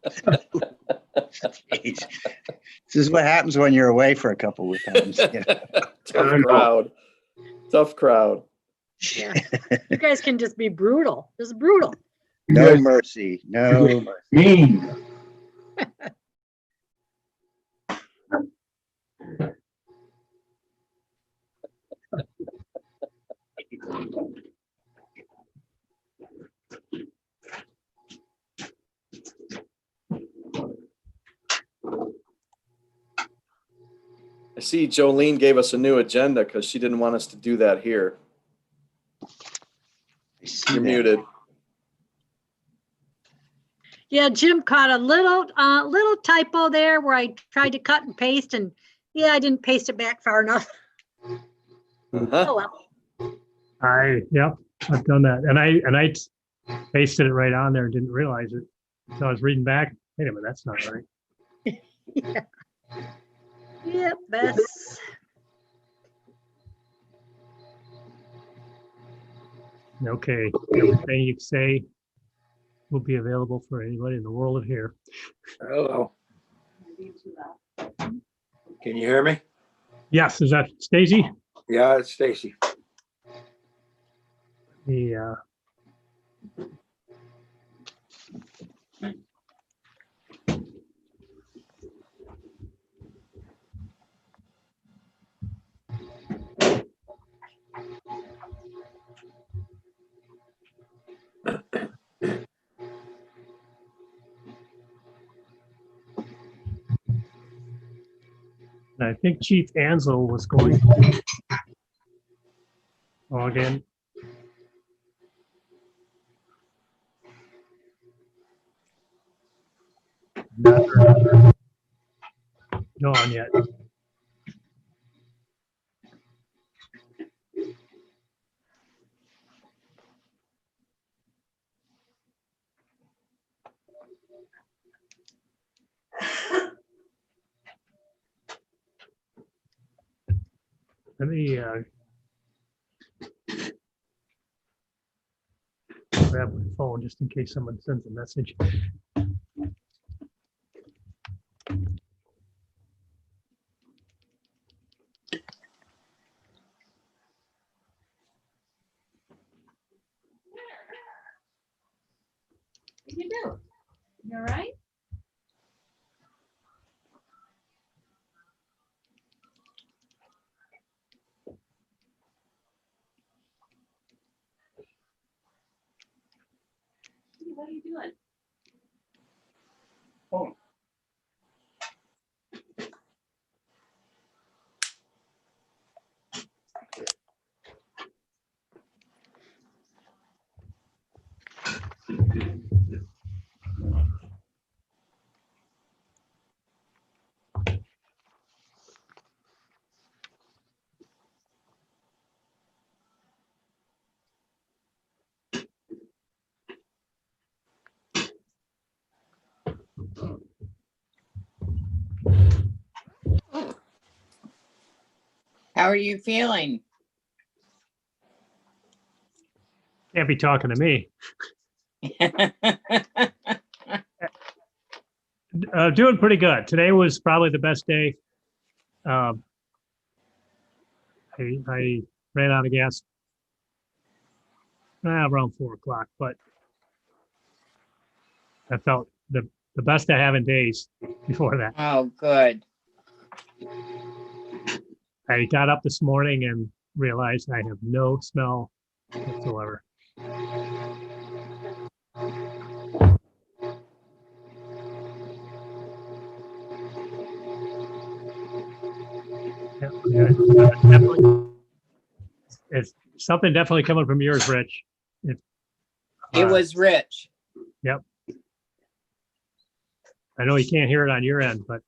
Jeez. This is what happens when you're away for a couple of times. Yeah. Tough crowd. Tough crowd. Yeah. You guys can just be brutal. Just brutal. No mercy. No mercy. Mean. I see Jolene gave us a new agenda because she didn't want us to do that here. You're muted. Yeah, Jim caught a little typo there where I tried to cut and paste, and yeah, I didn't paste it back far enough. Oh well. Yep, I've done that, and I pasted it right on there and didn't realize it. So I was reading back. Wait a minute, that's not right. Yeah. Yep, that's Okay, everything you say will be available for anybody in the world of here. Hello. Can you hear me? Yes, is that Stacy? Yeah, it's Stacy. The I think Chief Ansel was going to log in. Not on yet. Let me grab my phone just in case someone sends a message. What you do? You all right? What are you doing? Oh. How are you feeling? Can't be talking to me. Doing pretty good. Today was probably the best day. I ran out of gas around 4 o'clock, but I felt the best I have in days before that. Oh, good. I got up this morning and realized I have no smell whatsoever. Yeah, it's something definitely coming from yours, Rich. It was Rich. Yep. I know you can't hear it on your end, but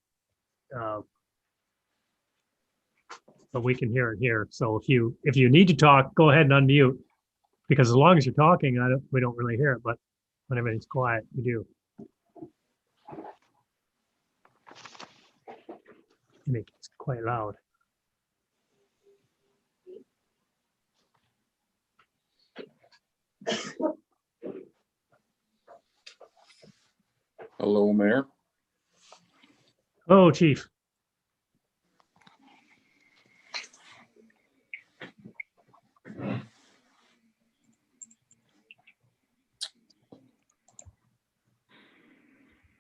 we can hear it here. So if you need to talk, go ahead and unmute, because as long as you're talking, we don't really hear it. But when everything's quiet, we do. And it's quite loud. Hello, Mayor. Oh, Chief.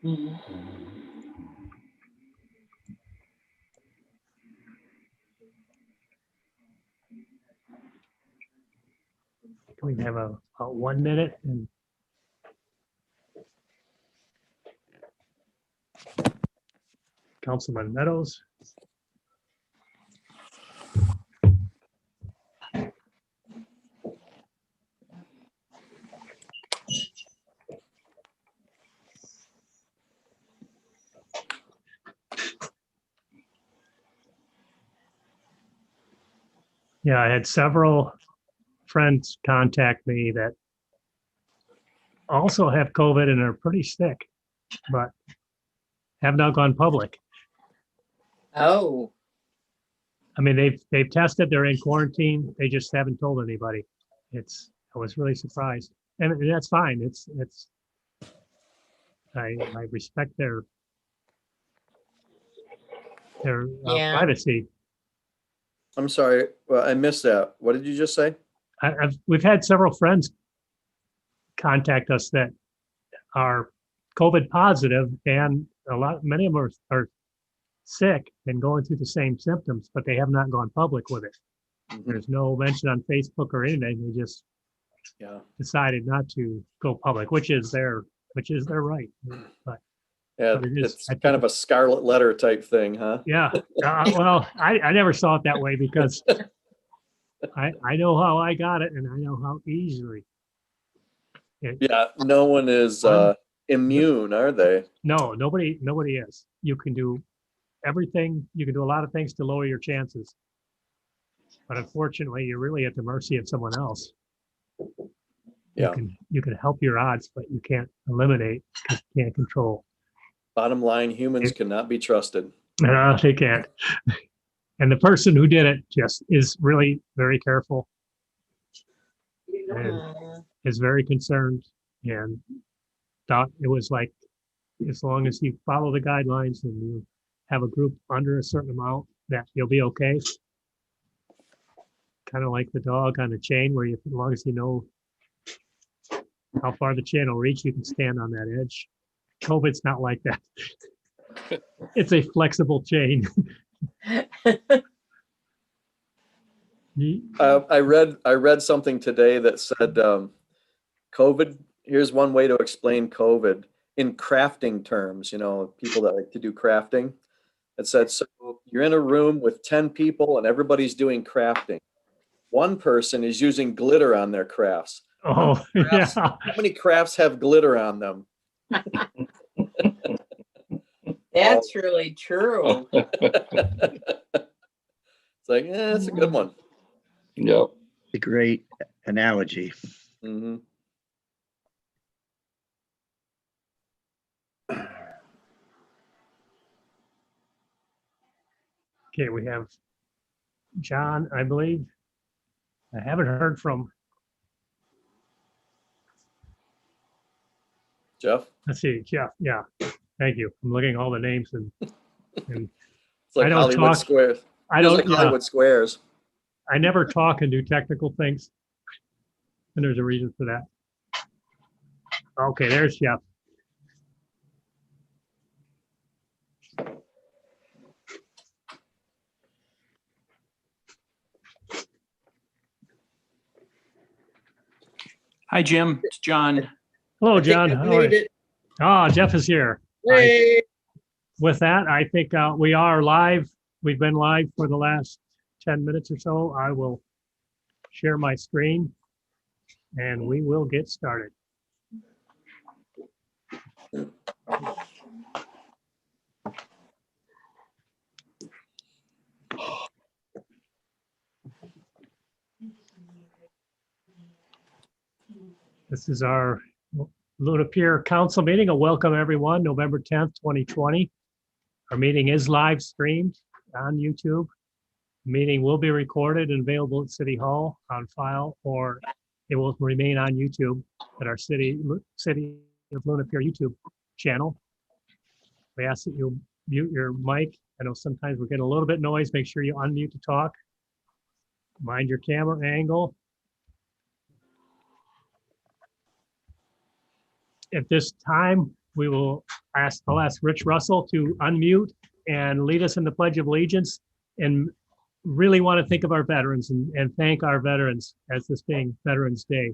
Can we have a 1 minute and Councilman Meadows? Yeah, I had several friends contact me that also have COVID and are pretty sick, but have not gone public. Oh, I mean, they've tested, they're in quarantine, they just haven't told anybody. I was really surprised, and that's fine. I respect their Yeah. privacy. I'm sorry. Well, I missed that. What did you just say? We've had several friends contact us that are COVID positive, and many of them are sick and going through the same symptoms, but they have not gone public with it. Mhm. There's no mention on Facebook or anything. They just Yeah. decided not to go public, which is their right. But Yeah. But it is- It's I think kind of a scarlet letter type thing, huh? yeah, well, I never saw it that way because I know how I got it, and I know how easily. Yeah. No one is immune, are they? No, nobody is. You can do everything. You can do a lot of things to lower your chances. But unfortunately, you're really at the mercy of someone else. Yeah. You can help your odds, but you can't eliminate, because you can't control. Bottom line, humans cannot be trusted. No, they can't. And the person who did it just is really very careful and is very concerned, and thought it was like, as long as you follow the guidelines and you have a group under a certain amount, that you'll be okay. Kind of like the dog on the chain, where as long as you know how far the chain will reach, you can stand on that edge. COVID's not like that. It's a flexible chain. I read something today that said COVID. Here's one way to explain COVID in crafting terms. You know, people that like to do crafting. It said, so you're in a room with 10 people and everybody's doing crafting. One person is using glitter on their crafts. Oh, yeah. How many crafts have glitter on them? that's really true. It's like, that's a good one. Yep. A great analogy. Mm-hmm. Okay, we have John, I believe. I haven't heard from, Jeff, let's see, Jeff. Yeah, thank you. I'm looking at all the names and it's like I don't Hollywood talk- Squares. I Feels don't, like Hollywood Squares. I never talk and do technical things. And there's a reason for that. Okay, there's Jeff. Hi, Jim. It's John. Hello, John. How are you? Ah, Jeff is here. Hey, With that, I think we are live. We've been live for the last 10 minutes or so. I will share my screen and we will get started. This is our Luna Pier Council meeting. A welcome everyone, November 10th, 2020. Our meeting is live streamed on YouTube. The meeting will be recorded and available at City Hall on file, or it will remain on YouTube at our City of Luna Pier YouTube channel. We ask that you mute your mic. I know sometimes we're getting a little bit noise. Make sure you unmute to talk. Mind your camera angle. At this time, I'll ask Rich Russell to unmute and lead us in the Pledge of Allegiance, and really want to think of our veterans and thank our veterans as this being Veterans Day.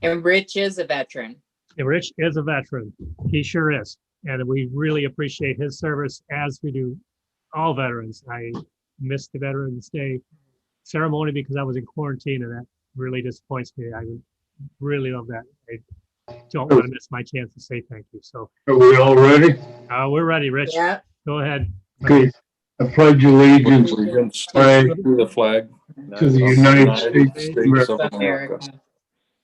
And Rich is a veteran. And Rich is a veteran. He sure is. And we really appreciate his service, as we do all veterans. I missed the Veterans Day ceremony because I was in quarantine, and that really disappoints me. I would really love that. I don't want to miss my chance to say thank you. So Are we all ready? we're ready, Rich. Yeah. Go ahead. Okay. I pledge allegiance flag To the flag to the United States of States America of America.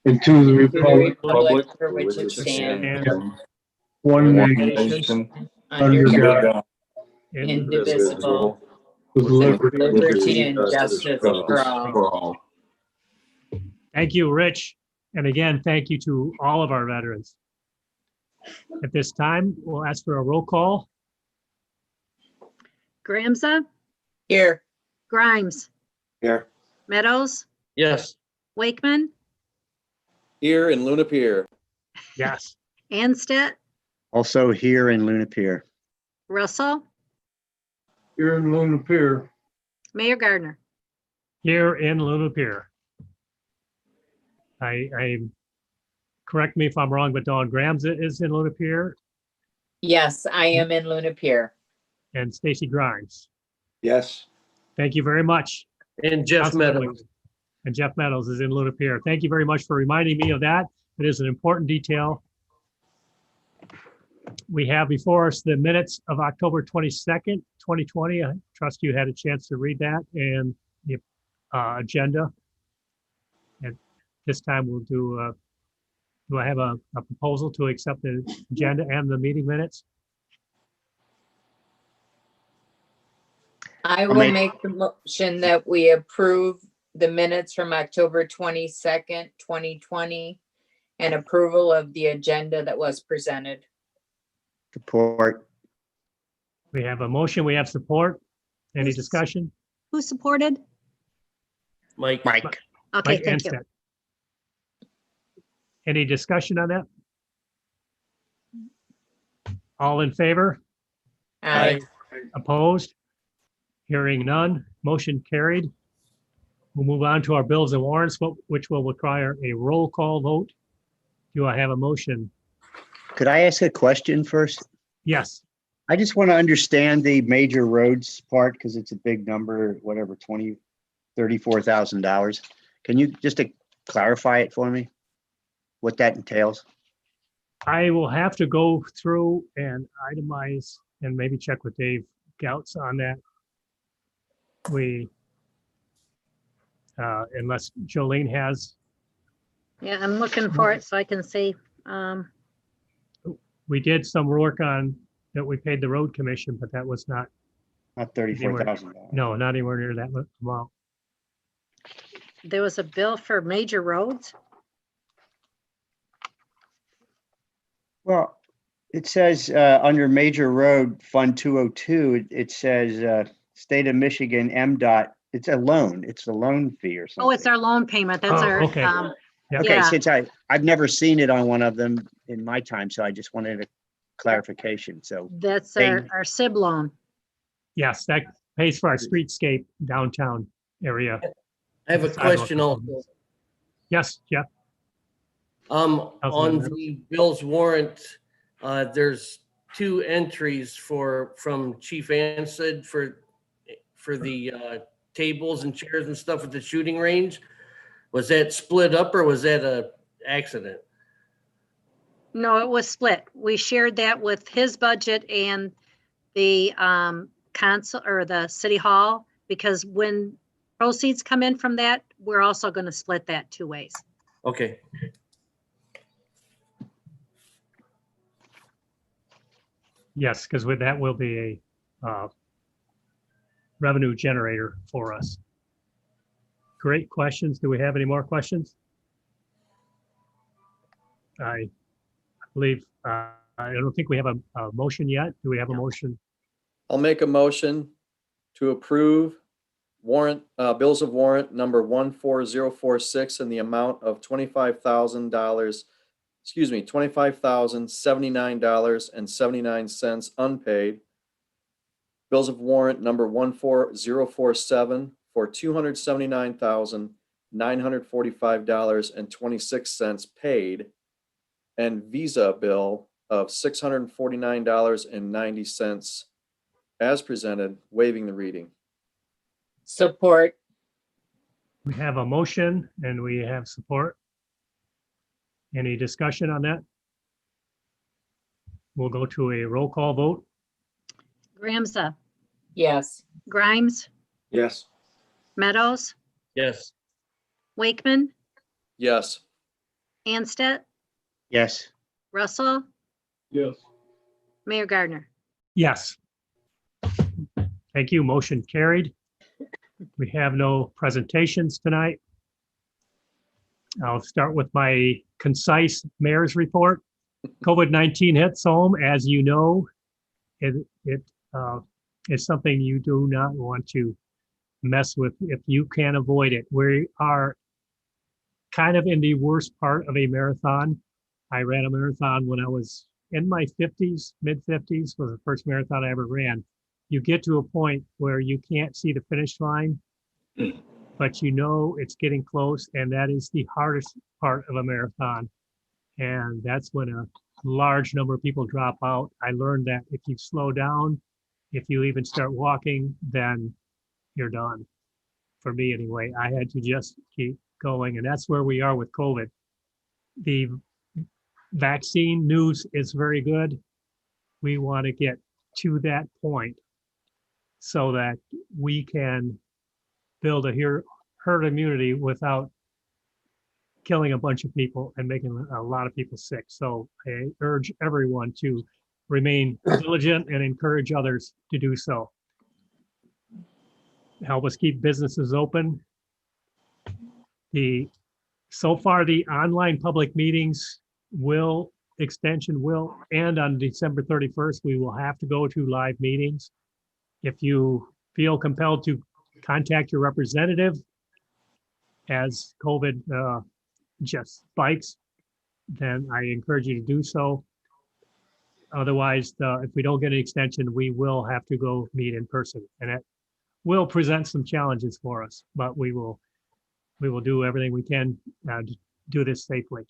and to the To the republic, republic for which it stands, one One nation, nation, under under God, God, indivisible, with liberty. liberty and justice for all. Thank you, Rich. And again, thank you to all of our veterans. At this time, we'll ask for a roll call. Gramza, Here. Grimes, Here. Meadows, Yes. Wakeman, Here in Luna Pier. Yes. Anstett, Also here in Luna Pier. Russell, Here in Luna Pier. Mayor Gardner. Here in Luna Pier. I correct me if I'm wrong, but Dawn Grams is in Luna Pier, Yes, I am in Luna Pier. and Stacy Grimes. Yes. Thank you very much. And Jeff Councilman Meadows. Wakeman. And Jeff Meadows is in Luna Pier. Thank you very much for reminding me of that. It is an important detail. We have before us the minutes of October 22nd, 2020. I trust you had a chance to read that, and the agenda. At this time, we'll do I have a proposal to accept the agenda and the meeting minutes? I will make the motion that we approve the minutes from October 22nd, 2020, and approval of the agenda that was presented. Support. We have a motion, we have support. Any Who's- discussion? Who supported? Mike. Okay, Mike thank you. Anstett. Any discussion on that? All in favor? Aye. Opposed? Hearing none, motion carried. We'll move on to our bills and warrants, which will require a roll call vote. Do I have a motion? Could I ask a question first? Yes. I just want to understand the major roads part because it's a big number, whatever, $34,000. Can you just clarify it for me? What that entails? I will have to go through and itemize and maybe check with Dave Gouts on that. Unless Jolene has, Yeah, I'm looking for it so I can see. we did some work on that we paid the road commission, but that was not, Not $34,000. no, not anywhere near that amount. There was a bill for major roads. Well, it says under Major Road Fund 202, it says State of Michigan MDOT. It's a loan. It's a loan fee or something. Oh, it's our loan payment. That's Oh, our, okay. Okay, yeah. since I've never seen it on one of them in my time, so I just wanted a clarification. So That's They- our SIB loan. Yes, that pays for our streetscape downtown area. I have a question also. Yes, Jeff? On Councilman the Bill's warrant, there's two entries from Chief Ansted for the tables and chairs and stuff at the shooting range. Was that split up or was that a accident? No, it was split. We shared that with his budget and the council or the city hall, because when proceeds come in from that, we're also going to split that 2 ways. Okay. Yes, because with that will be a revenue generator for us. Great questions. Do we have any more questions? I believe I don't think we have a motion yet. Do we have a motion? I'll make a motion to approve bills of warrant number 14046 in the amount of $25,000, $25,079.79 unpaid. Bills of warrant number 14047 for $279,945.26 paid, and Visa bill of $649.90 as presented, waiving the reading. Support. We have a motion and we have support. Any discussion on that? We'll go to a roll call vote. Gramza, Yes. Grimes, Yes. Meadows, Yes. Wakeman, Yes. Anstett, Yes. Russell, Yes. Mayor Gardner. Yes. Thank you. Motion carried. We have no presentations tonight. I'll start with my concise mayor's report. COVID-19 hits home, as you know. It is something you do not want to mess with if you can avoid it. We are kind of in the worst part of a marathon. I ran a marathon when I was in my 50s, mid 50s, was the first marathon I ever ran. You get to a point where you can't see the finish line, but you know it's getting close, and that is the hardest part of a marathon. And that's when a large number of people drop out. I learned that if you slow down, if you even start walking, then you're done. For me anyway, I had to just keep going, and that's where we are with COVID. The vaccine news is very good. We want to get to that point so that we can build a herd immunity without killing a bunch of people and making a lot of people sick. So I urge everyone to remain diligent and encourage others to do so. Help us keep businesses open. So far, the online public meetings extension will end on December 31st. We will have to go to live meetings. If you feel compelled to contact your representative as COVID just spikes, then I encourage you to do so. Otherwise, if we don't get an extension, we will have to go meet in person, and it will present some challenges for us, but we will do everything we can to do this safely.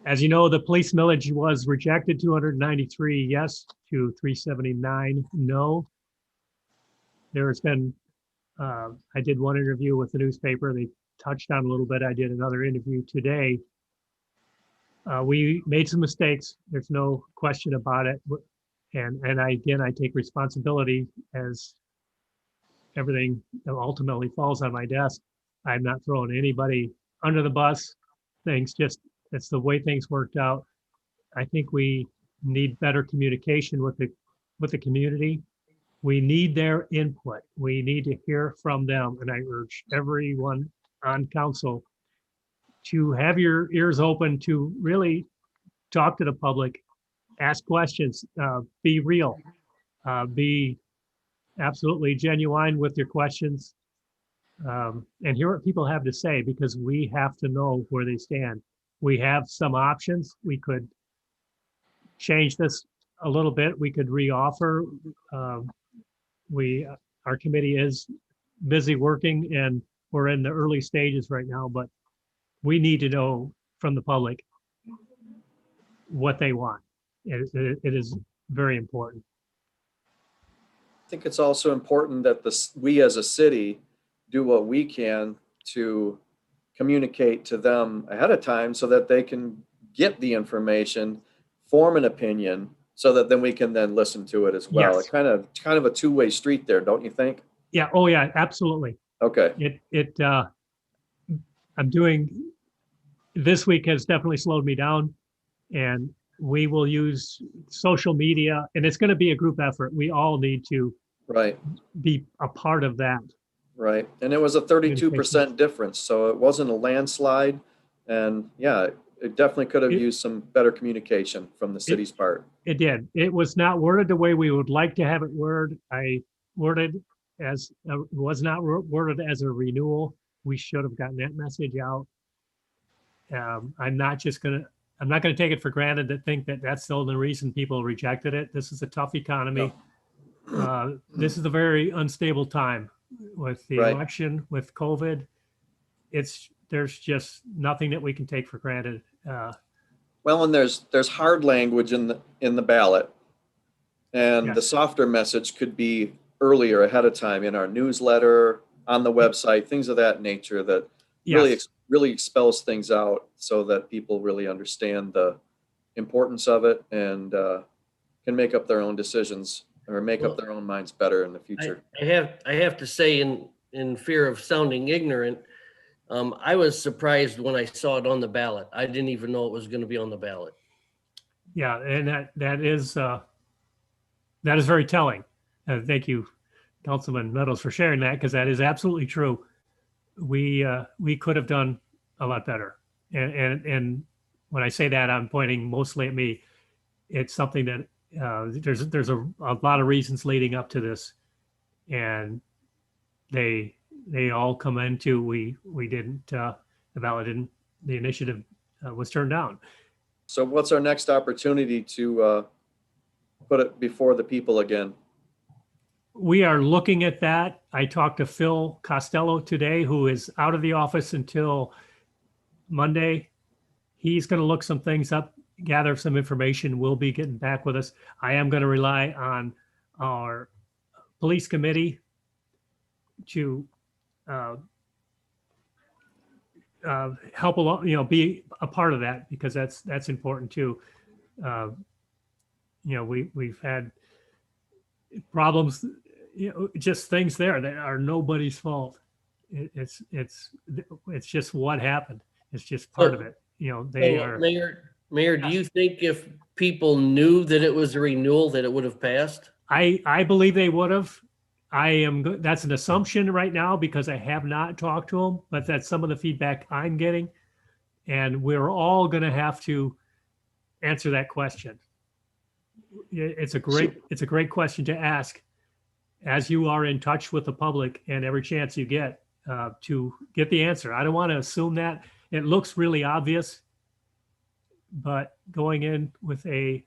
As you know, the police millage was rejected, 293 yes to 379 no. There's been, I did one interview with the newspaper. They touched on a little bit. I did another interview today. We made some mistakes. There's no question about it. And I take responsibility as everything ultimately falls on my desk. I'm not throwing anybody under the bus. It's the way things worked out. I think we need better communication with the community. We need their input. We need to hear from them. And I urge everyone on council to have your ears open to really talk to the public, ask questions, be real, be absolutely genuine with your questions, and hear what people have to say, because we have to know where they stand. We have some options. We could change this a little bit. We could reoffer. Our committee is busy working, and we're in the early stages right now, but we need to know from the public what they want. It is very important. I think it's also important that we as a city do what we can to communicate to them ahead of time so that they can get the information, form an opinion, so that then we can then listen to it as well. Yes. It's kind of a two-way street there, don't you think? Yeah. Oh yeah, absolutely. Okay. This week has definitely slowed me down, and we will use social media, and it's going to be a group effort. We all need to be a part of that. Right. And it was a 32% difference. So it wasn't a landslide. And yeah, it definitely could have It- used some better communication from the city's part. It did. It was not worded the way we would like to have it worded. I worded as, was not worded as a renewal. We should have gotten that message out. I'm not gonna take it for granted to think that that's the only reason people rejected it. This is a tough economy. This is a very unstable time with the Right. election, with COVID. There's just nothing that we can take for granted. Well, and there's hard language in the ballot, and the Yes. softer message could be earlier, ahead of time, in our newsletter, on the website, things of that nature that really Yes. really spells things out so that people really understand the importance of it and can make up their own decisions or make Well, up their own minds better in the I, future. I have to say, in fear of sounding ignorant, I was surprised when I saw it on the ballot. I didn't even know it was going to be on the ballot. Yeah, and that is very telling. Thank you, Councilman Meadows, for sharing that, because that is absolutely true. We could have done a lot better. And when I say that, I'm pointing mostly at me. It's something that there's a lot of reasons leading up to this, and they all come into we didn't the ballot didn't the initiative was turned down. So what's our next opportunity to put it before the people again? We are looking at that. I talked to Phil Costello today, who is out of the office until Monday. He's going to look some things up, gather some information. We'll be getting back with us. I am going to rely on our police committee to help along, be a part of that, because that's important too. We've had problems, just things there that are nobody's fault. It's just what happened. It's just part of it. They So, are. Mayor, do you think if people knew that it was a renewal, that it would have passed? I believe they would have. That's an assumption right now because I have not talked to them, but that's some of the feedback I'm getting. And we're all going to have to answer that question. It's a great question to ask as you are in touch with the public and every chance you get to get the answer. I don't want to assume that. It looks really obvious, but going in with a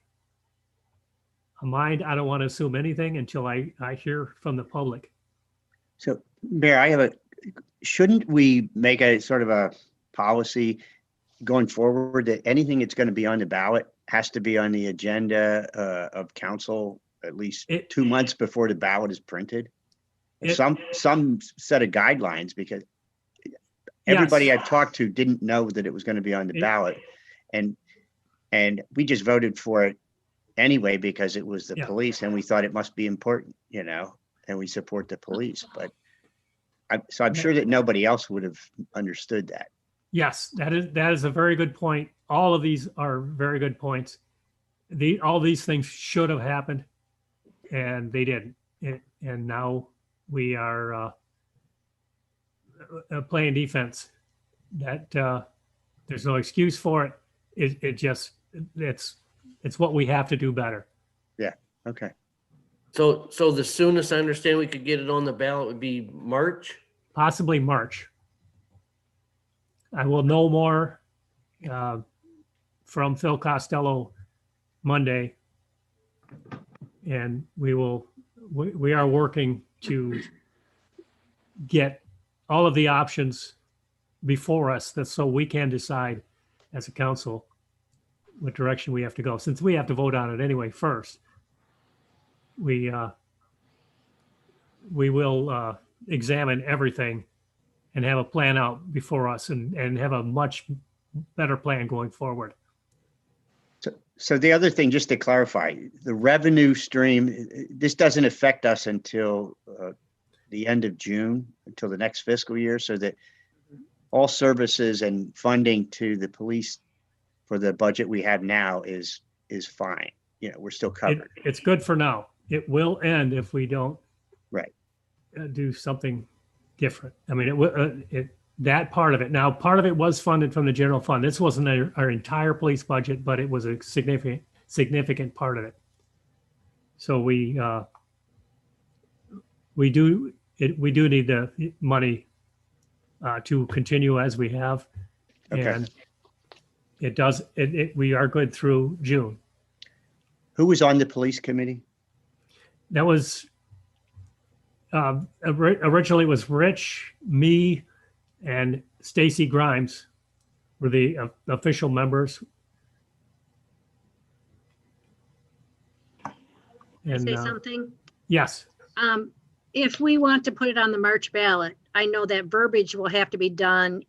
mind, I don't want to assume anything until I hear from the public. So, Mayor, shouldn't we make a sort of a policy going forward that anything that's going to be on the ballot has to be on the agenda of council at least 2 months before the ballot is printed? Some set of guidelines, because everybody I've talked to didn't know that it was going to be on the ballot, and we just voted for it anyway because it was the police, and we thought it must be important, and we support the police. But I'm sure that nobody else would have understood that. Yes, that is a very good point. All of these are very good points. All these things should have happened, and they didn't. And now we are playing defense. That there's no excuse for it. It's what we have to do better. Yeah. Okay. So the soonest I understand we could get it on the ballot would be March? Possibly March. I will know more from Phil Costello Monday, and we are working to get all of the options before us so we can decide as a council what direction we have to go. Since we have to vote on it anyway first, we will examine everything and have a plan out before us and have a much better plan going forward. So the other thing, just to clarify, the revenue stream, this doesn't affect us until the end of June, until the next fiscal year, so that all services and funding to the police for the budget we have now is fine. We're still covered. It's good for now. It will end if we don't Right. do something different. I mean, that part of it. Now, part of it was funded from the general fund. This wasn't our entire police budget, but it was a significant part of it. So we do need the money to continue as we have. Okay. And we are good through June. Who was on the police committee? That was originally it was Rich, me, and Stacy Grimes were the official members. Can I And say something? yes, If we want to put it on the March ballot, I know that verbiage will have to be done.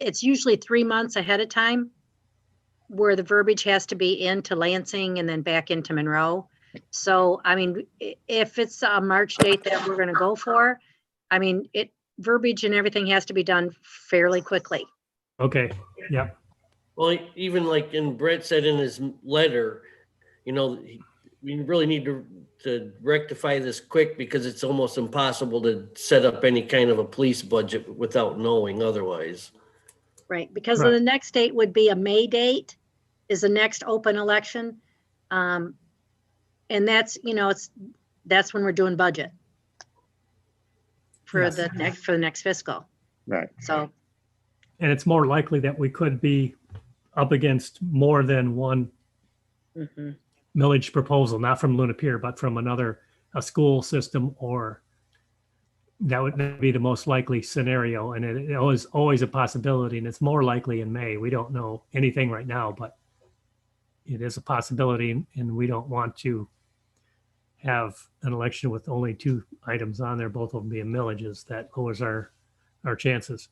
It's usually 3 months ahead of time where the verbiage has to be into Lansing and then back into Monroe. So, I mean, if it's a March date that we're going to go for, I mean, verbiage and everything has to be done fairly quickly. okay, yeah, Well, even like in Brett said in his letter, you know, we really need to rectify this quick because it's almost impossible to set up any kind of a police budget without knowing otherwise. Right, because Right. the next date would be a May date is the next open election. And that's, that's when we're doing budget for Yes. the next fiscal. Right. So, and it's more likely that we could be up against more than one mhm. millage proposal, not from Luna Pier, but from a school system, or that would be the most likely scenario. And it is always a possibility, and it's more likely in May. We don't know anything right now, but it is a possibility, and we don't want to have an election with only 2 items on there, both of them being millages. That lowers our chances.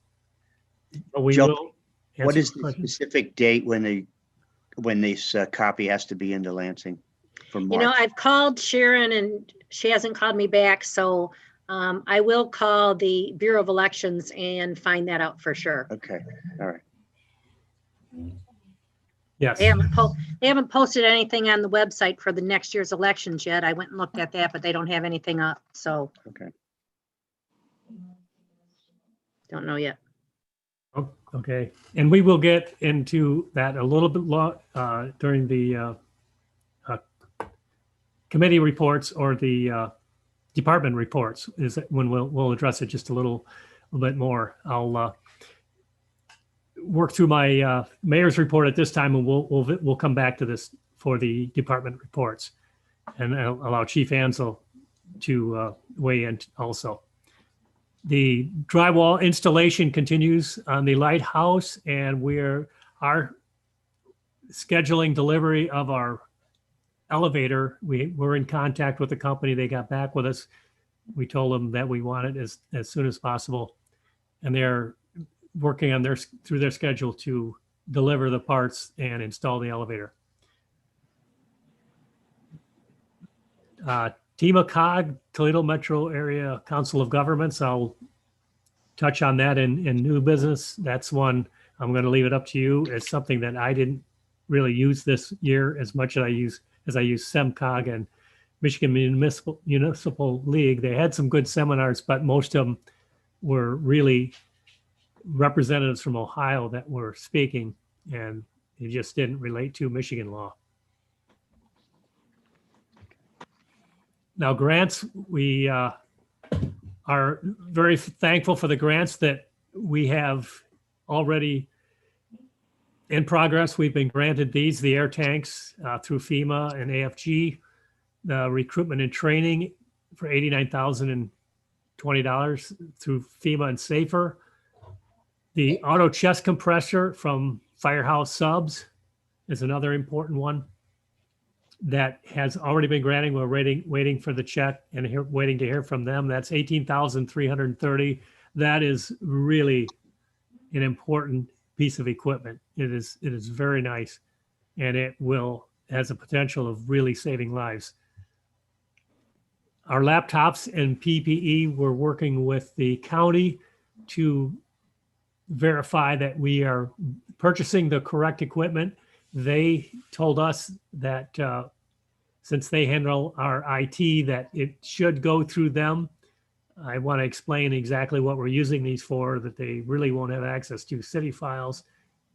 But we Joe, will. What answer is the questions. specific date when this copy has to be into Lansing for March? I've called Sharon and she hasn't called me back. So I will call the Bureau of Elections and find that out for sure. Okay, all right. Yes. They haven't posted anything on the website for the next year's elections yet. I went and looked at that, but they don't have anything up. So Okay. don't know yet. Oh, okay, and we will get into that a little bit during the committee reports or the department reports. Is when we'll address it just a little bit more. I'll work through my mayor's report at this time, and we'll come back to this for the department reports, and I'll allow Chief Ansel to weigh in also. The drywall installation continues on the lighthouse, and we're scheduling delivery of our elevator. We're in contact with the company. They got back with us. We told them that we want it as soon as possible, and they're working on through their schedule to deliver the parts and install the elevator. TMACOG, Toledo Metro Area Council of Governments. I'll touch on that in new business. That's one I'm going to leave it up to you. It's something that I didn't really use this year as much as I use SEMCOG and Michigan Municipal League. They had some good seminars, but most of them were really representatives from Ohio that were speaking, and it just didn't relate to Michigan law. Now, grants, we are very thankful for the grants that we have already in progress. We've been granted these, the air tanks through FEMA and AFG, the recruitment and training for $89,020 through FEMA and SAFER, the auto chest compressor from Firehouse Subs is another important one that has already been granted. We're waiting for the check and waiting to hear from them. That's $18,330. That is really an important piece of equipment. It is very nice, and it has a potential of really saving lives. Our laptops and PPE, we're working with the county to verify that we are purchasing the correct equipment. They told us that since they handle our IT, that it should go through them. I want to explain exactly what we're using these for, that they really won't have access to city files.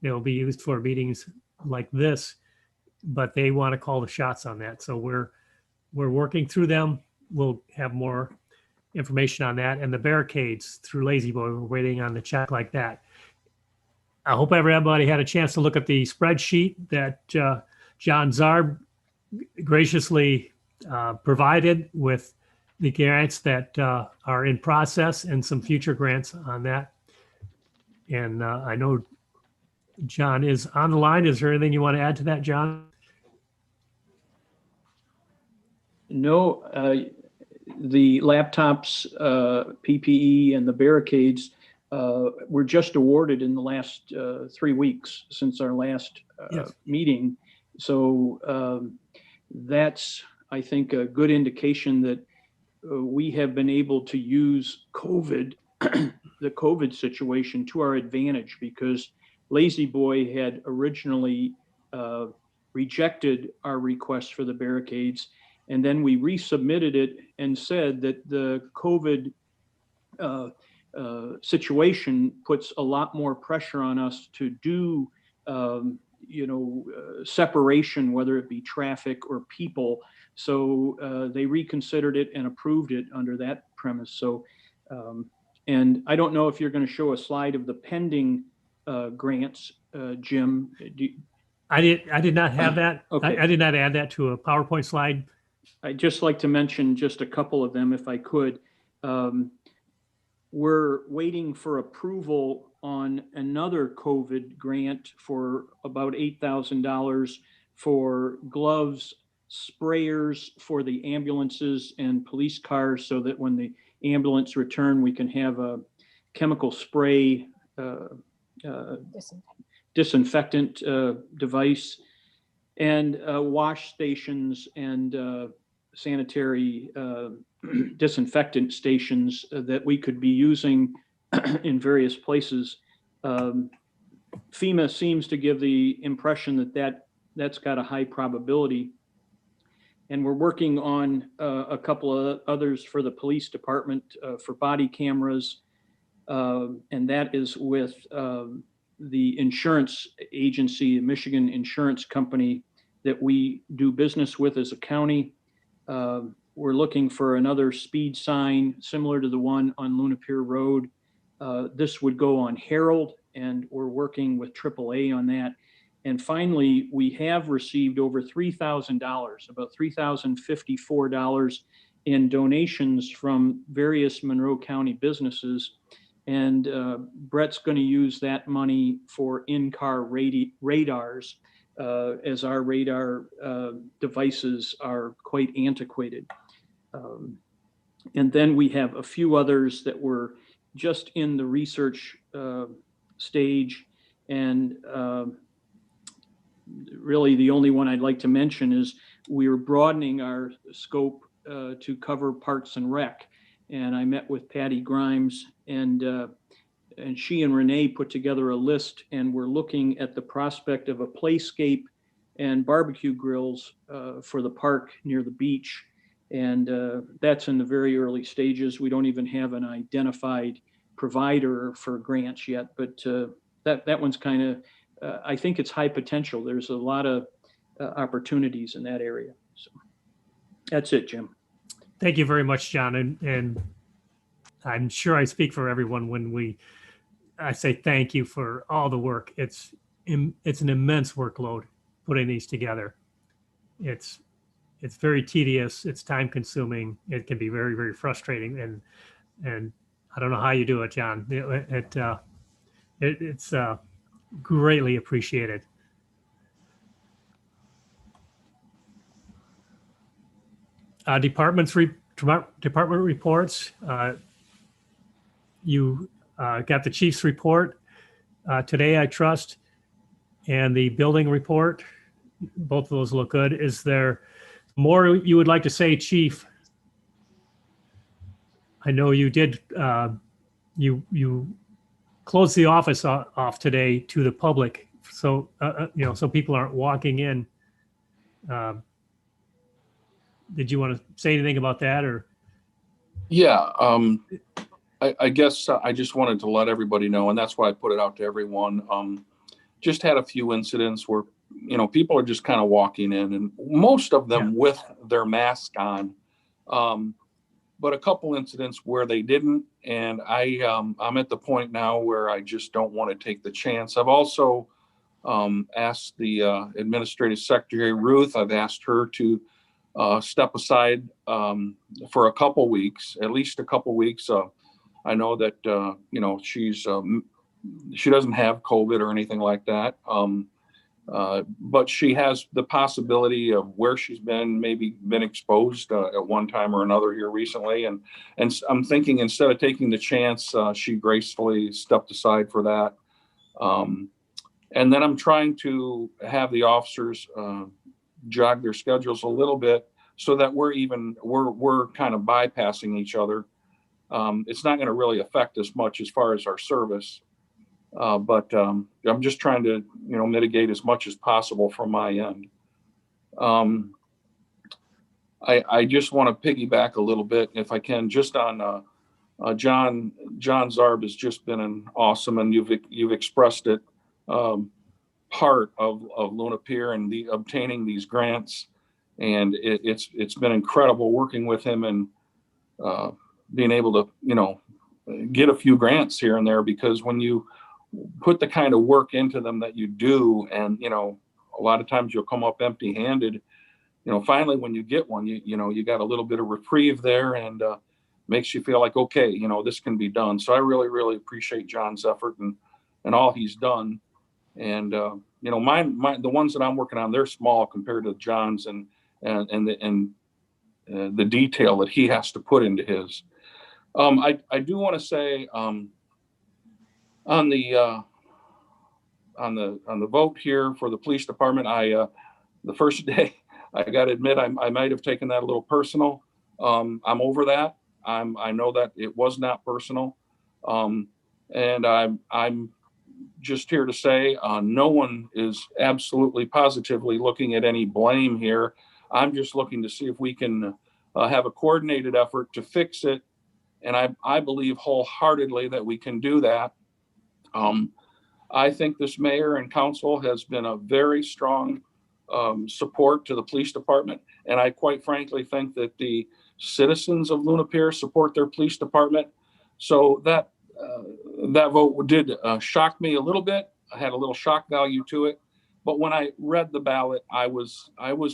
They'll be used for meetings like this, but they want to call the shots on that. So we're working through them. We'll have more information on that. And the barricades through Lazy Boy, we're waiting on the check like that. I hope everybody had a chance to look at the spreadsheet that John Zarb graciously provided with the grants that are in process and some future grants on that. And I know John is on the line. Is there anything you want to add to that, John? No, the laptops, PPE, and the barricades were just awarded in the last 3 weeks since our last Yes. meeting. So that's, I think, a good indication that we have been able to use COVID, the COVID situation, to our advantage, because Lazy Boy had originally rejected our request for the barricades. And then we resubmitted it and said that the COVID situation puts a lot more pressure on us to do, separation, whether it be traffic or people. So they reconsidered it and approved it under that premise. So, and I don't know if you're going to show a slide of the pending grants, Jim. I did not have that. Okay. I did not add that to a PowerPoint slide. I'd just like to mention just a couple of them if I could. We're waiting for approval on another COVID grant for about $8,000 for gloves, sprayers for the ambulances and police cars, so that when the ambulance return, we can have a chemical spray disinfectant device, and wash stations and sanitary disinfectant stations that we could be using in various places. FEMA seems to give the impression that that's got a high probability. And we're working on a couple of others for the police department for body cameras. And that is with the insurance agency, the Michigan Insurance Company that we do business with as a county. We're looking for another speed sign similar to the one on Luna Pier Road. This would go on Herald, and we're working with AAA on that. And finally, we have received over $3,000, about $3,054 in donations from various Monroe County businesses. And Brett's going to use that money for in-car radars, as our radar devices are quite antiquated. And then we have a few others that were just in the research stage. And really the only one I'd like to mention is we're broadening our scope to cover Parks and Rec. And I met with Patty Grimes, and she and Renee put together a list, and we're looking at the prospect of a playscape and barbecue grills for the park near the beach. And that's in the very early stages. We don't even have an identified provider for grants yet, but that one's kind of, I think it's high potential. There's a lot of opportunities in that area. So that's it, Jim. Thank you very much, John. And I'm sure I speak for everyone when I say thank you for all the work. It's an immense workload putting these together. It's very tedious. It's time consuming. It can be very, very frustrating. And I don't know how you do it, John. It's greatly appreciated. Department reports. You got the chief's report today, I trust, and the building report. Both of those look good. Is there more you would like to say, Chief? I know you did. You closed the office off today to the public, so so people aren't walking in. Did you want to say anything about that, or? Yeah, I guess I just wanted to let everybody know, and that's why I put it out to everyone. Just had a few incidents where, people are just kind of walking in, and most of them with their mask on. But a couple incidents where they didn't, and I'm at the point now where I just don't want to take the chance. I've also asked the administrative secretary, Ruth, I've asked her to step aside for a couple weeks, at least a couple weeks. I know that, she doesn't have COVID or anything like that. But she has the possibility of where she's maybe been exposed at one time or another here recently. And I'm thinking instead of taking the chance, she gracefully stepped aside for that. And then I'm trying to have the officers jog their schedules a little bit so that we're kind of bypassing each other. It's not going to really affect us much as far as our service. But I'm just trying to, mitigate as much as possible from my end. I just want to piggyback a little bit, if I can, just on John Zarb has just been awesome, and you've expressed it. Part of Luna Pier and obtaining these grants, and it's been incredible working with him and being able to, get a few grants here and there, because when you put the kind of work into them that you do, and a lot of times you'll come up empty-handed, finally when you get one, you got a little bit of reprieve there, and makes you feel like, okay, this can be done. So I really, really appreciate John's effort and all he's done. And the ones that I'm working on, they're small compared to John's and the detail that he has to put into his. I do want to say on the vote here for the police department, the first day, I got to admit, I might have taken that a little personal. I'm over that. I know that it was not personal, and I'm just here to say no one is absolutely positively looking at any blame here. I'm just looking to see if we can have a coordinated effort to fix it, and I believe wholeheartedly that we can do that. I think this mayor and council has been a very strong support to the police department, and I quite frankly think that the citizens of Luna Pier support their police department. So that vote did shock me a little bit. I had a little shock value to it, but when I read the ballot, I was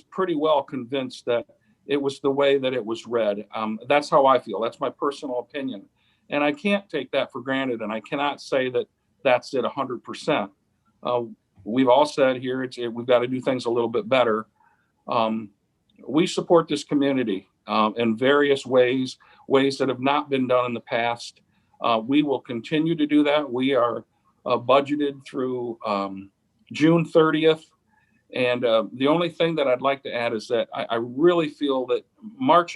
pretty well convinced that it was the way that it was read. That's how I feel. That's my personal opinion, and I can't take that for granted. And I cannot say that that's it 100%. We've all said here we've got to do things a little bit better. We support this community in various ways that have not been done in the past. We will continue to do that. We are budgeted through June 30th. And the only thing that I'd like to add is that I really feel that March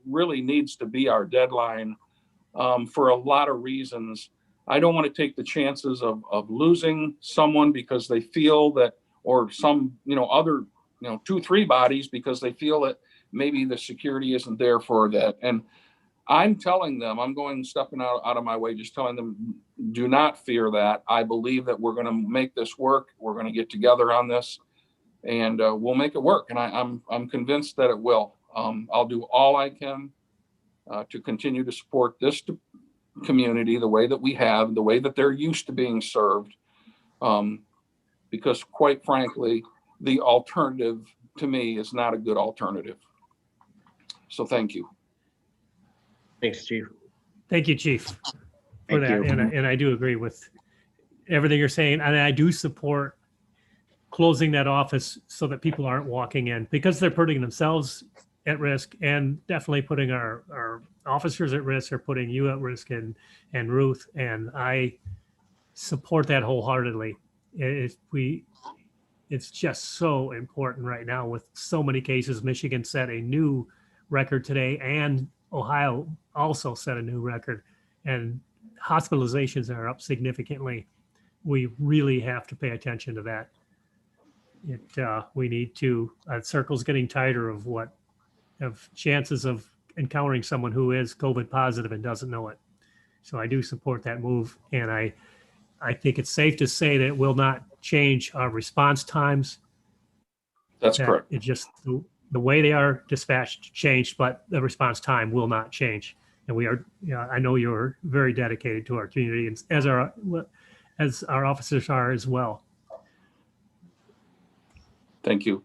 really needs to be our deadline for a lot of reasons. I don't want to take the chances of losing someone because they feel that, or some, other, 2-3 bodies because they feel that maybe the security isn't there for that. And I'm telling them, stepping out of my way, just telling them, do not fear that. I believe that we're going to make this work. We're going to get together on this, and we'll make it work. And I'm convinced that it will. I'll do all I can to continue to support this community the way that we have, the way that they're used to being served. Because quite frankly, the alternative to me is not a good alternative. So thank you. Thanks, Chief. Thank you, Chief, for Thank that. you. And I do agree with everything you're saying. And I do support closing that office so that people aren't walking in, because they're putting themselves at risk, and definitely putting our officers at risk, or putting you at risk, and Ruth. And I support that wholeheartedly. It's just so important right now with so many cases. Michigan set a new record today, and Ohio also set a new record, and hospitalizations are up significantly. We really have to pay attention to that. We need to, circle's getting tighter of chances of encountering someone who is COVID positive and doesn't know it. So I do support that move. And I think it's safe to say that it will not change our response times. That's That correct. It just, the way they are dispatched changed, but the response time will not change. And we are, I know you're very dedicated to our community, and as our officers are as well. Thank you.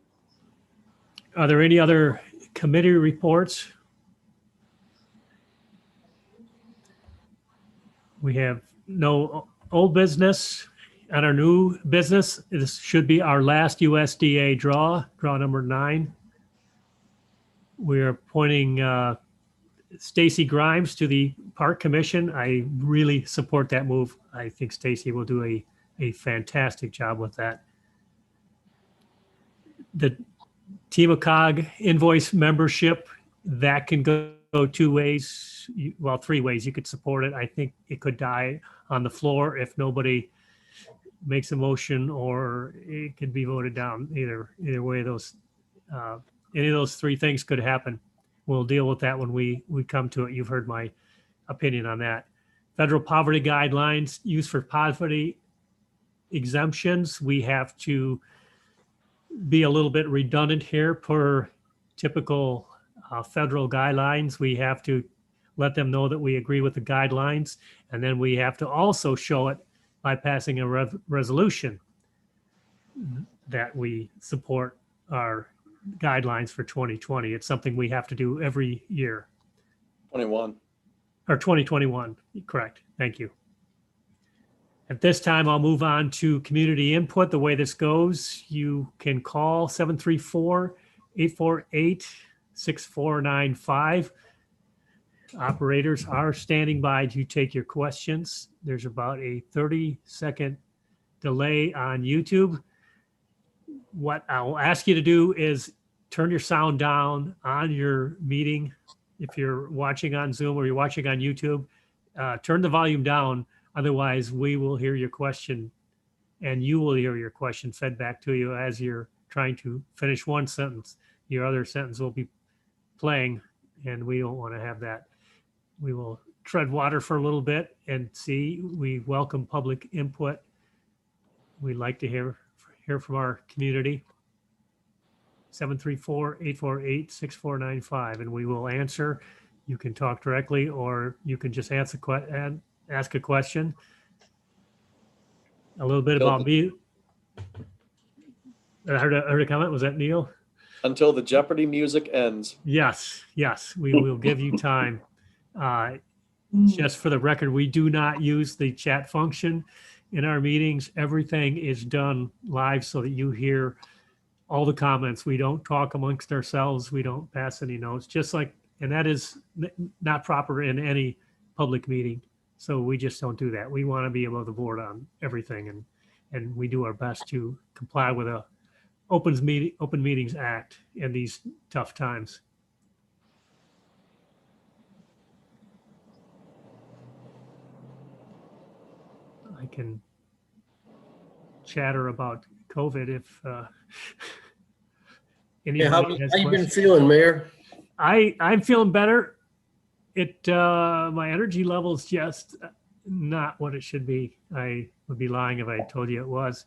Are there any other committee reports? We have no old business. On our new business, this should be our last USDA draw number 9. We're appointing Stacy Grimes to the Park Commission. I really support that move. I think Stacy will do a fantastic job with that. The TMACOG invoice membership, that can go 2 ways, well, 3 ways. You could support it. I think it could die on the floor if nobody makes a motion, or it could be voted down. Either way, any of those 3 things could happen. We'll deal with that when we come to it. You've heard my opinion on that. Federal poverty guidelines used for poverty exemptions. We have to be a little bit redundant here per typical federal guidelines. We have to let them know that we agree with the guidelines, and then we have to also show it by passing a resolution that we support our guidelines for 2020. It's something we have to do every year. 21. Or 2021, correct. Thank you. At this time, I'll move on to community input. The way this goes, you can call 734-848-6495. Operators are standing by to take your questions. There's about a 30-second delay on YouTube. What I'll ask you to do is turn your sound down on your meeting. If you're watching on Zoom or you're watching on YouTube, turn the volume down. Otherwise, we will hear your question, and you will hear your question fed back to you as you're trying to finish one sentence. Your other sentence will be playing, and we don't want to have that. We will tread water for a little bit and see. We welcome public input. We'd like to hear from our community. 734-848-6495, and we will answer. You can talk directly, or you can just ask a question. A little bit about me. I heard a comment. Was that Neil? Until the Jeopardy music ends. Yes, we will give you time. Just for the record, we do not use the chat function in our meetings. Everything is done live so that you hear all the comments. We don't talk amongst ourselves. We don't pass any notes, and that is not proper in any public meeting. So we just don't do that. We want to be above the board on everything, and we do our best to comply with a Open Meetings Act in these tough times. I can chatter about COVID if anybody How has you been questions. feeling, Mayor? I'm feeling better. My energy level is just not what it should be. I would be lying if I told you it was.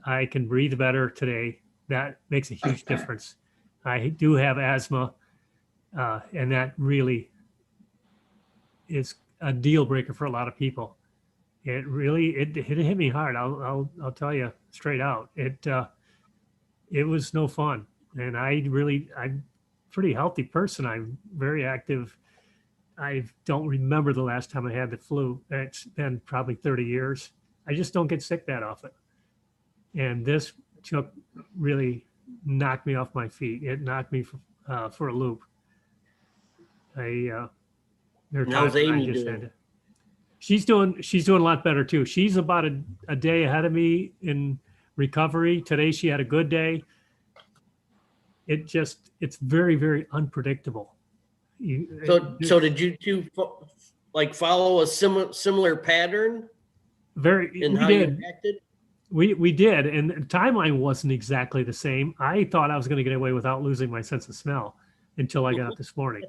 I can breathe better today. That makes a huge difference. I do have asthma, and that really is a deal breaker for a lot of people. It hit me hard. I'll tell you straight out. It was no fun, and I'm a pretty healthy person. I'm very active. I don't remember the last time I had the flu. It's been probably 30 years. I just don't get sick that often. And this really knocked me off my feet. It knocked me for a loop. How's Amy doing? She's doing a lot better too. She's about a day ahead of me in recovery. Today she had a good day. It's very, very unpredictable. So did you two follow a similar pattern in how you acted? We did, and the timeline wasn't exactly the same. I thought I was going to get away without losing my sense of smell until I got up this morning.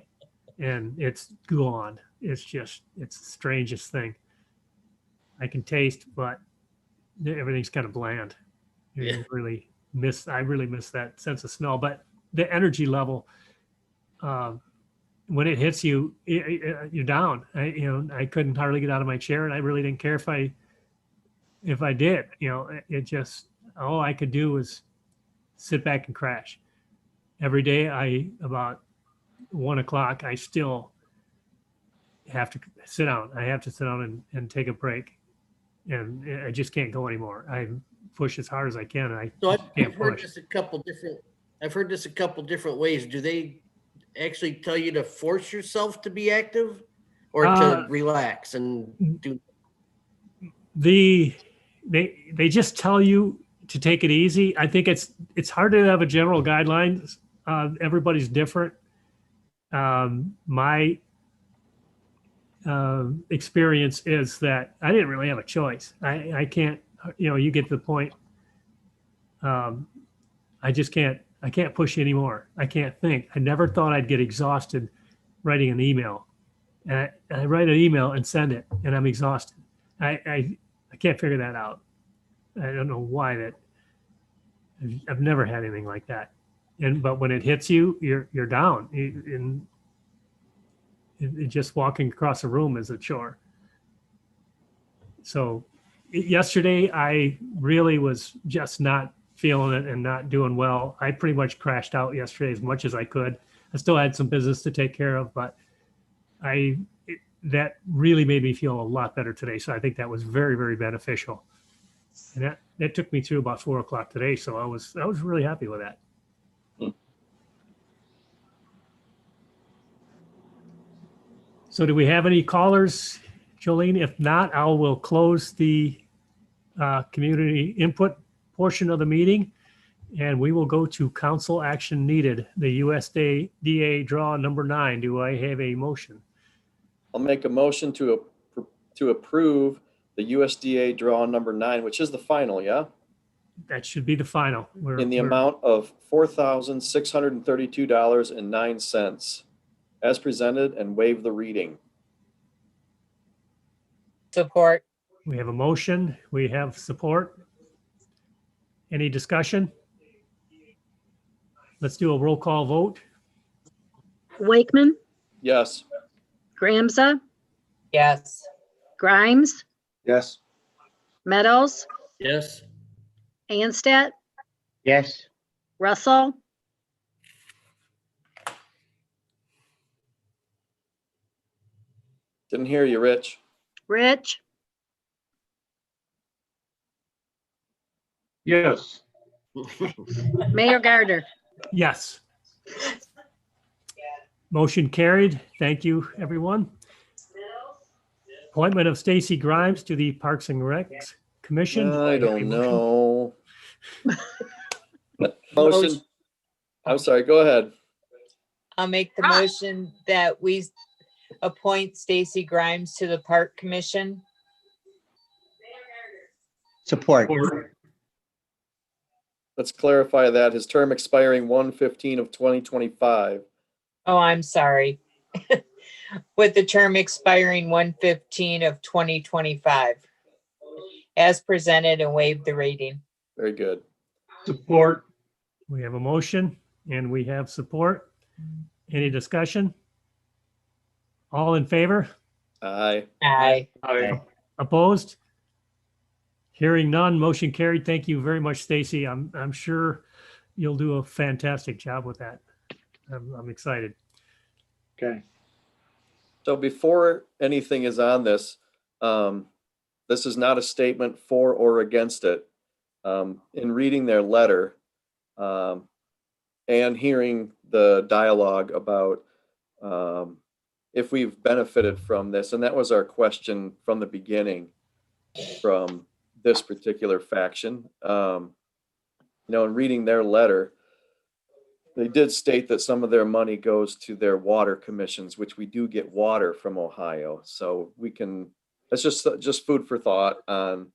and it's gone. It's the strangest thing. I can taste, but everything's kind of bland. Yeah. I really miss that sense of smell, but the energy level, when it hits you, you're down. I couldn't hardly get out of my chair, and I really didn't care if I did. It just, all I could do was sit back and crash. Every day, about 1 o'clock, I still have to sit down. I have to sit down and take a break, and I just can't go anymore. I push as hard as I can, and I So can't I've heard push. this I've heard this a couple different ways. Do they actually tell you to force yourself to be active or to relax and do? They just tell you to take it easy. I think it's hard to have a general guidelines. Everybody's different. My experience is that I didn't really have a choice. I can't, you get to the point. I just can't. I can't push anymore. I can't think. I never thought I'd get exhausted writing an email. And I write an email and send it, and I'm exhausted. I can't figure that out. I don't know why that. I've never had anything like that. But when it hits you, you're down. Just walking across a room is a chore. So yesterday, I really was just not feeling it and not doing well. I pretty much crashed out yesterday as much as I could. I still had some business to take care of, but that really made me feel a lot better today. So I think that was very, very beneficial. And that took me through about 4 o'clock today. So I was really happy with that. So do we have any callers, Jolene? If not, I will close the community input portion of the meeting, and we will go to council action needed, the USDA draw number 9. Do I have a motion? I'll make a motion to approve the USDA draw number 9, which is the final, yeah? That should be the final. In the amount of $4,632.09 as presented, and waive the reading. Support. We have a motion. We have support. Any discussion? Let's do a roll call vote. Wakeman, Yes. Gramza, Yes. Grimes, Yes. Meadows, Yes. Anstett, Yes. Russell, Didn't hear you, Rich. Rich, Yes. Mayor Gardner. Yes. Motion carried. Thank you, everyone. Appointment of Stacy Grimes to the Parks and Recs Commission. I don't know. Motion. I'm sorry, go ahead. I'll make the motion that we appoint Stacy Grimes to the Park Commission. Support. Let's clarify that. His term expiring 1/15/2025. Oh, I'm sorry. With the term expiring 1/15/2025. As presented, and waive the reading. Very good. Support. We have a motion and we have support. Any discussion? All in favor? Aye. Aye. Aye. Opposed? Hearing none, motion carried. Thank you very much, Stacy. I'm sure you'll do a fantastic job with that. I'm excited. Okay. So before anything is on this, this is not a statement for or against it. In reading their letter and hearing the dialogue about if we've benefited from this, and that was our question from the beginning from this particular faction. In reading their letter, they did state that some of their money goes to their water commissions, which we do get water from Ohio. So that's just food for thought on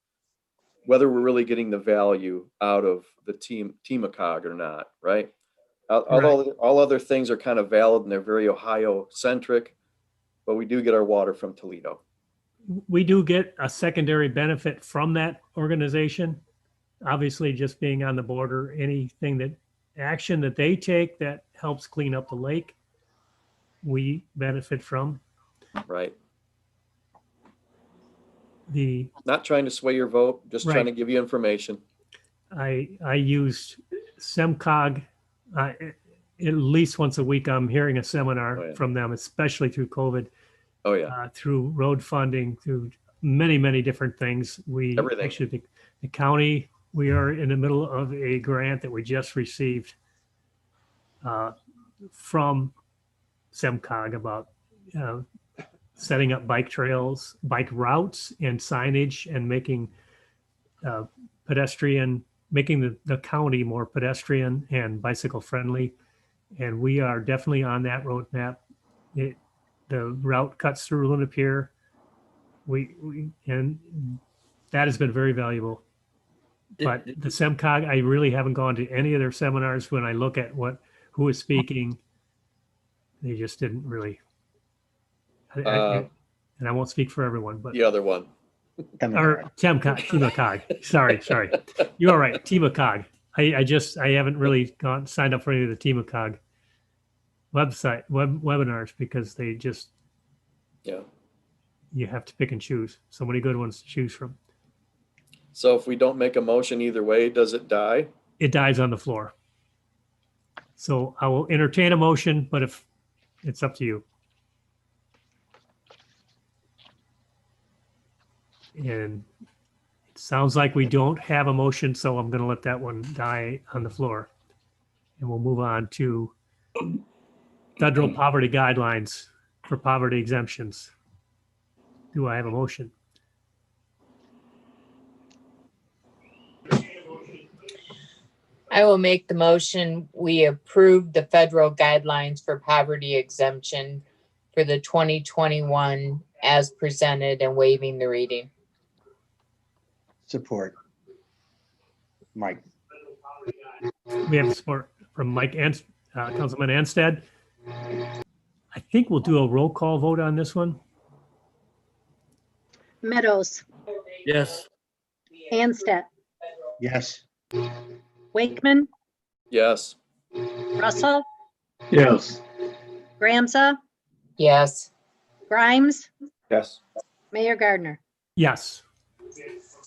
whether we're really getting the value out of the team Temacog or not, right? Although all other things are kind of valid and they're very Ohio centric, but we do get our water from Toledo. We do get a secondary benefit from that organization. Obviously, just being on the border, anything that action that they take that helps clean up the lake, we benefit from. Right. The Not trying to sway your vote, just trying Right. to give you information. I used SEMCOG at least once a week. I'm hearing a seminar Oh, yeah. from them, especially through COVID, Oh, yeah. through road funding, through many different things. We Everything. actually the county, we are in the middle of a grant that we just received from SEMCOG about setting up bike trails, bike routes, and signage, and making making the county more pedestrian and bicycle friendly. And we are definitely on that roadmap. The route cuts through Luna Pier. And that has been very valuable. But the SEMCOG, I really haven't gone to any of their seminars. When I look at who is speaking, they just didn't really. And I won't speak for everyone, but The other one. or TMCOG. Sorry. You are right. TMCOG. I haven't really signed up for any of the TMCOG webinars because they just, Yeah. you have to pick and choose. So many good ones to choose from. So if we don't make a motion either way, does it die? It dies on the floor. So I will entertain a motion, but if it's up to you. And it sounds like we don't have a motion, so I'm going to let that one die on the floor. And we'll move on to federal poverty guidelines for poverty exemptions. Do I have a motion? I will make the motion. We approve the federal guidelines for poverty exemption for the 2021 as presented and waiving the reading. Support. Mike. We have support from Mike and Councilman Anstead. I think we'll do a roll call vote on this one. Meadows, Yes. Anstett, Yes. Wakeman, Yes. Russell, Yes. Gramza, Yes. Grimes, Yes. Mayor Gardner. Yes.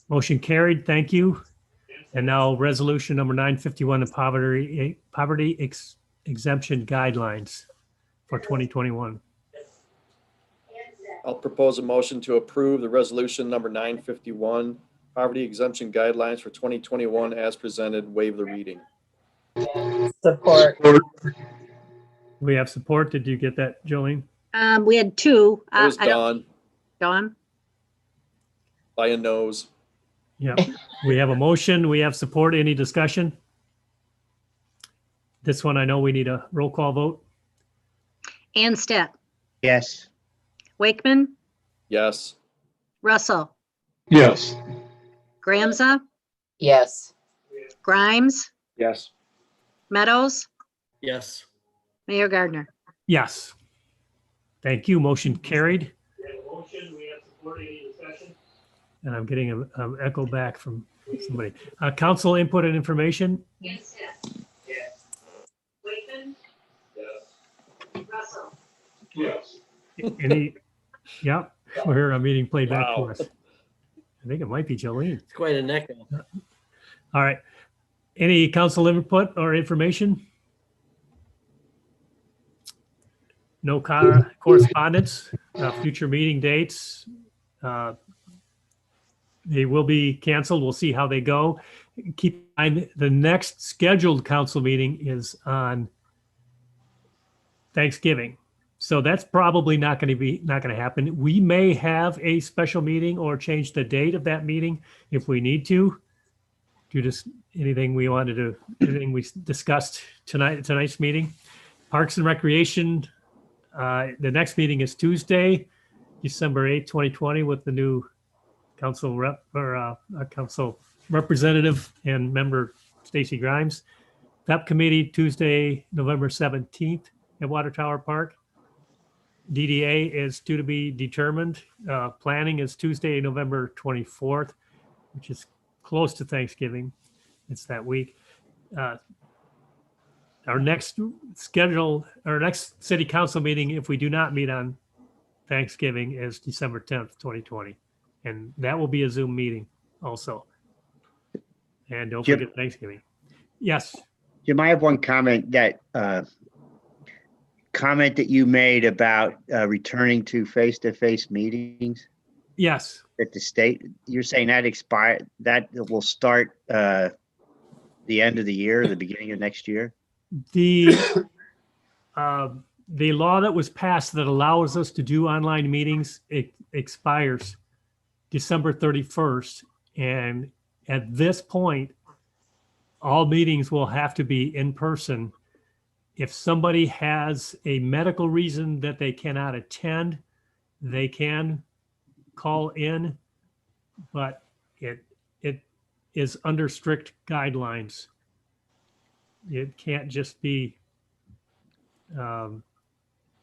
Motion carried. Thank you. And now resolution number 951, the poverty exemption guidelines for 2021. I'll propose a motion to approve the resolution number 951, poverty exemption guidelines for 2021 as presented, waive the reading. Support. We have support. Did you get that, Jolene? We had two. It was I don't- Dawn Dawn, by a nose. Yeah. We have a motion. We have support. Any discussion? This one, I know we need a roll call vote. Anstett, Yes. Wakeman, Yes. Russell, Yes. Gramza, Yes. Grimes, Yes. Meadows, Yes. Mayor Gardner. Yes. Thank you. Motion carried. And I'm getting an echo back from somebody. Council input and information. Wakeman. Russell. Yes. Any? Yeah, we're here. A meeting played back to Wow. us. I think it might be Jolene. It's quite an echo. All right. Any council input or information? No correspondence, future meeting dates. They will be canceled. We'll see how they go. Keep in mind, the next scheduled council meeting is on Thanksgiving. So that's probably not going to happen. We may have a special meeting or change the date of that meeting if we need to. Do just anything we discussed tonight's meeting. Parks and Recreation, the next meeting is Tuesday, December 8th, 2020, with the new council council representative and member Stacy Grimes. PEP committee Tuesday, November 17th at Water Tower Park. DDA is to be determined. Planning is Tuesday, November 24th, which is close to Thanksgiving. It's that week. Our next city council meeting, if we do not meet on Thanksgiving, is December 10th, 2020. And that will be a Zoom meeting also. And don't Jim- forget Thanksgiving. Yes, Jim, I have one comment that you made about returning to face-to-face meetings yes. at the state. You're saying that will start the end of the year, the beginning of next year? The law that was passed that allows us to do online meetings, it expires December 31st. And at this point, all meetings will have to be in person. If somebody has a medical reason that they cannot attend, they can call in, but it is under strict guidelines. It can't just be,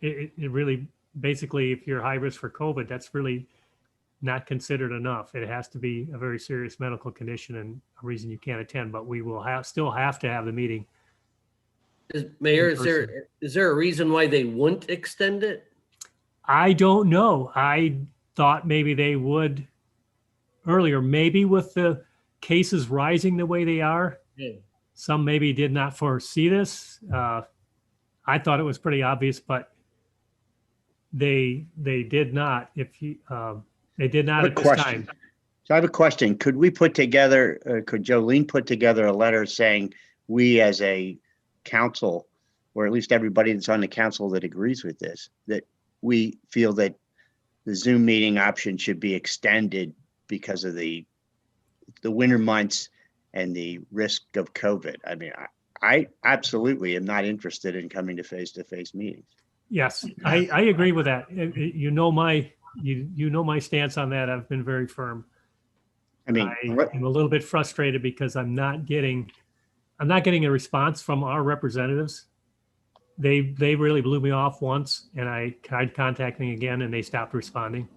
it really, basically, if you're high risk for COVID, that's really not considered enough. It has to be a very serious medical condition and a reason you can't attend, but we will still have to have the meeting. Mayor, In person. is there a reason why they wouldn't extend it? I don't know. I thought maybe they would earlier, maybe with the cases rising the way they are. Yeah. Some maybe did not foresee this. I thought it was pretty obvious, but they did not. They did not I have at a this question. time. So I have a question. Could Jolene put together a letter saying we as a council, or at least everybody that's on the council that agrees with this, that we feel that the Zoom meeting option should be extended because of the winter months and the risk of COVID? I mean, I absolutely am not interested in coming to face-to-face meetings. Yes, I agree with that. You know my stance on that. I've been very firm. I mean, I'm a little bit frustrated because I'm not getting a response from our representatives. They really blew me off once, and I tried contacting again, and they stopped responding.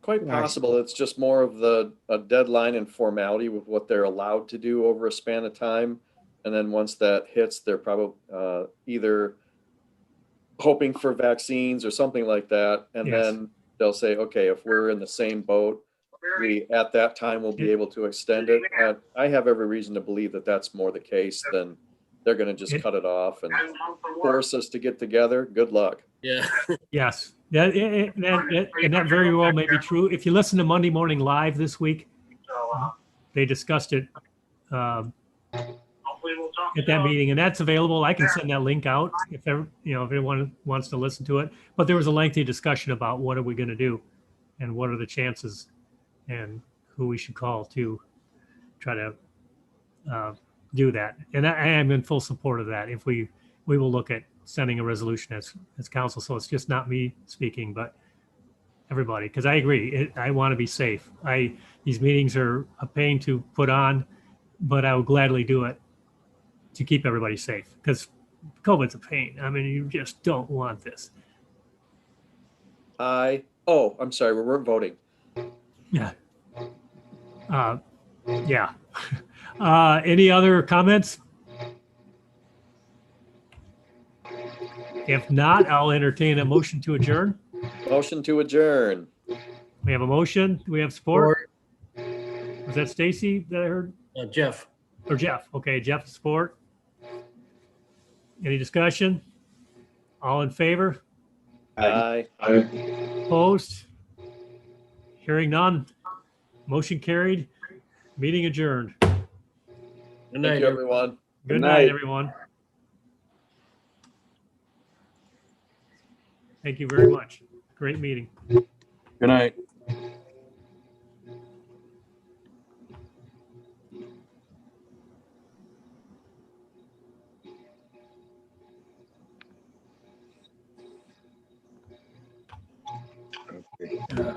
Quite possible. It's just more of a deadline and formality with what they're allowed to do over a span of time. And then once that hits, they're probably either hoping for vaccines or something like that. And Yes. then they'll say, okay, if we're in the same boat, we at that time will be able to extend it. I have every reason to believe that that's more the case than they're going to just cut it off and force us to get together. Good luck. Yeah. Yes, that very well may be true. If you listen to Monday Morning Live this week, they discussed it at that meeting, and that's available. I can send that link out if everyone wants to listen to it. But there was a lengthy discussion about what are we going to do, and what are the chances, and who we should call to try to do that. And I am in full support of that. If we will look at sending a resolution as council, so it's just not me speaking, but everybody, because I agree. I want to be safe. These meetings are a pain to put on, but I would gladly do it to keep everybody safe, because COVID's a pain. I mean, you just don't want this. I'm sorry, we weren't voting. Yeah. Yeah. Any other comments? If not, I'll entertain a motion to adjourn. Motion to adjourn. We have a motion. Do we have support? Was that Stacy that I heard? Jeff. Or Jeff? Okay, Jeff, support. Any discussion? All in favor? Aye. Opposed? Hearing none. Motion carried. Meeting adjourned. Good Thank night, you, everyone. Good night, everyone. Thank you very much. Great meeting. Good night. Okay.